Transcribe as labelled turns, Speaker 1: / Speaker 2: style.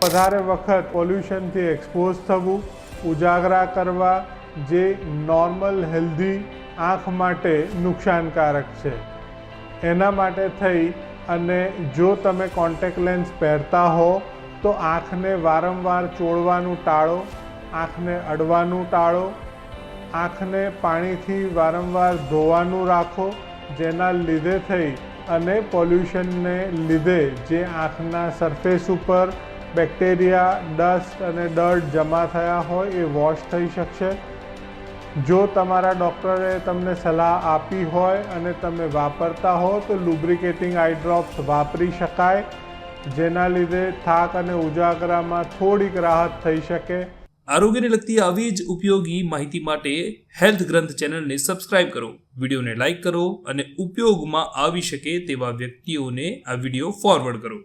Speaker 1: વધારે વખત પોલ્યુશનથી એક્સપોઝ થવું, ઉજાગરા કરવા, જે નોર્મલ હેલ્ધી આંખ માટે નુકસાનકારક છે. એના માટે થઈ અને જો તમે કોન્ટેક્ટ લેન્સ પહેરતા હો તો આંખને વારંવાર ચોળવાનું ટાળો, આંખને અડવાનું ટાળો, આંખને પાણીથી વારંવાર ધોવાનું રાખો, જેના લીધે થઈ અને પોલ્યુશનને લીધે જે આંખના સરફેસ ઉપર બેક્ટેરિયા, ડસ્ટ અને ડર્ટ જમા થયા હોય એ વોશ થઈ શકશે. જો તમારા ડૉક્ટરે તમને સલાહ આપી હોય અને તમે વાપરતા હો તો લુબ્રિકેટિંગ આઈ ડ્રોપ્સ વાપરી શકાય, જેના લીધે થાક અને ઉજાગરામાં થોડીક રાહત થઈ શકે.
Speaker 2: આરોગ્યને લગતી આવી જ ઉપયોગી માહિતી માટે હેલ્થ ગ્રંથ ચેનલને સબસ્ક્રાઇબ કરો, વિડીયોને લાઇક કરો અને ઉપયોગમાં આવી શકે તેવા વ્યક્તિઓને આ વિડીયો ફોરવર્ડ કરો.